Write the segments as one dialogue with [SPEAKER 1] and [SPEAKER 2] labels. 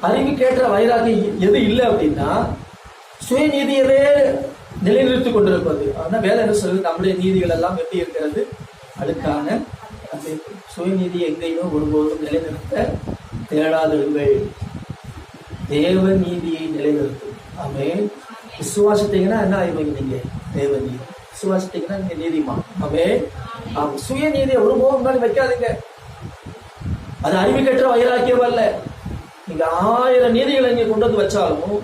[SPEAKER 1] அறிவுக்கேற்ற வைராக்கியம் எது இல்லை அப்படின்னா சுயநீதியவே நிலைநிறுத்திக் கொண்டிருப்பது. ஆனா வேலை என்ன சொல்றது, நம்முடைய நீதிகள் எல்லாம் எப்படி இருக்கிறது, அதுக்கான அந்த சுயநீதி எங்கேயும் ஒருபோதும் நிலைநிறுத்த தேடாதீர்கள். தேவ நீதியை நிலைநிறுத்தும். ஆமென். விசுவாசித்தீங்கன்னா என்ன ஆயிடுவீங்க, நீங்க தேவ நீதி விசுவாசித்தீங்கன்னா நீங்க நீதிமா. ஆமென். சுயநீதியை ஒருபோதும் முன்னாடி வைக்காதீங்க. அது அறிவுக்கேற்ற வைராக்கியம் அல்ல. நீங்க 1000 நீதிகளை இங்க கொண்டு வந்து வச்சாலும்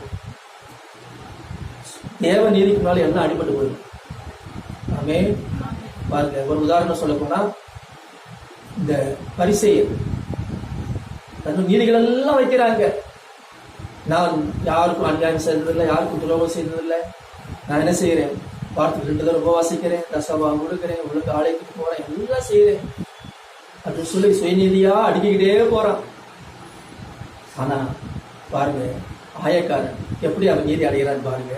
[SPEAKER 1] தேவ நீதிக்கு மேல என்ன அடிபட்டு போயிடும். ஆமென். பாருங்க, ஒரு உதாரணம் சொல்ல போனா, இந்த பரிசேயர் தன் நீதிகள் எல்லாம் வைக்கிறாங்க. நான் யாருக்கும் அநியாயம் செய்ததில்லை, யாருக்கும் துரோகம் செய்ததில்லை, நான் என்ன செய்யறேன், வாரத்துக்கு 2 தடவை உபவாசிக்கிறேன், தசமபாகம் கொடுக்கிறேன், உங்களுக்கு ஆலயத்துக்கு போறேன், எல்லாம் செய்யறேன் அப்படின்னு சொல்லி சுயநீதியா அடுக்கிக்கிட்டே போறான். ஆனா பாருங்க, ஆயக்காரன் எப்படி அவன் நீதி அடைகிறான்னு பாருங்க.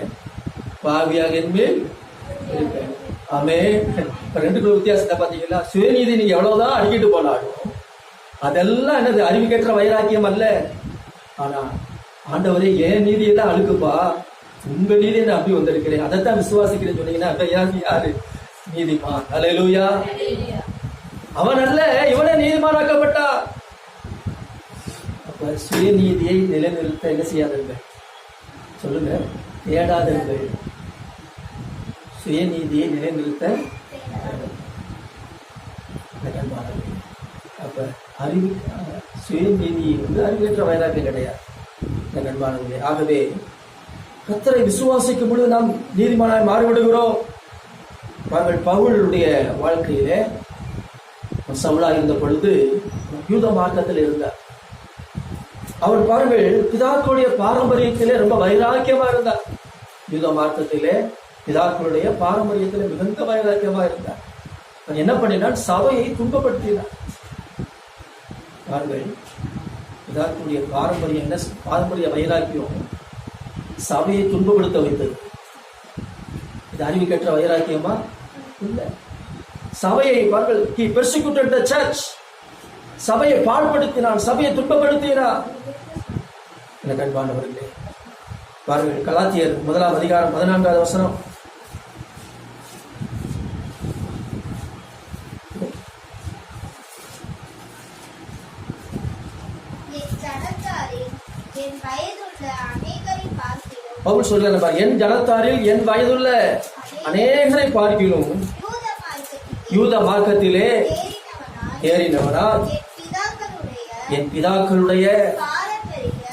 [SPEAKER 1] பாவியாக என்மேல் இருப்பேன். ஆமே. 2 வித்தியாசத்தை பாத்தீங்களா? சுயநீதி நீங்க எவ்வளவுதான் அடிக்கிட்டு போனாலும் அதெல்லாம் என்னது, அறிவுக்கேற்ற வைராக்கியம் அல்ல. ஆனா ஆண்டவரே, என் நீதியெல்லாம் அழுக்குப்பா, உங்க நீதியை நான் அப்படி வந்திருக்கிறேன், அதைத்தான் விசுவாசிக்கிறேன்னு சொன்னீங்கன்னா யாரு நீதிமான்? அல்லேலூயா. அவன் அல்ல, இவனே நீதிமானாக்கப்பட்டா. அப்ப சுயநீதியை நிலைநிறுத்த என்ன செய்யாதீர்கள், சொல்லுங்க, தேடாதீர்கள். சுயநீதியை நிலைநிறுத்த. அப்ப அறிவு சுயநீதி அறிவுற்ற வைராக்கியம் கிடையாது நண்பானவர்களே. ஆகவே கர்த்தரை விசுவாசிக்கும் பொழுது நாம் நீதிமானாய் மாறிவிடுகிறோம். பவுலுடைய வாழ்க்கையிலே சவுலா இருந்த பொழுது யூத மார்க்கத்தில் இருந்தார். அவர் பாருங்கள், பிதாக்களுடைய பாரம்பரியத்திலே ரொம்ப வைராக்கியமா இருந்தார். யூத மார்க்கத்திலே பிதாக்களுடைய பாரம்பரியத்திலே மிகுந்த வைராக்கியமா இருந்தார். என்ன பண்ணினார், சபையை துன்பப்படுத்தினார். பாருங்கள், பிதாக்களுடைய பாரம்பரியம் என்ன, பாரம்பரிய வைராக்கியம் சபையை துன்பப்படுத்த வைத்தது. இது அறிவுக்கேற்ற வைராக்கியமா? இல்லை. சபையை பாருங்கள், he persecuted the church. சபையை பாழ்படுத்தினான், சபையை துன்பப்படுத்தினான். எனக்கு அன்பானவர்களே, பாருங்கள், கலாத்தியர் 1 அதிகாரம் 14வது வசனம். பவுல் சொல்றார், என் ஜனத்தாரில் என் வயதுள்ள அநேகரை பார்க்கிலும் யூத மார்க்கத்திலே ஏறினவனால் என் பிதாக்களுடைய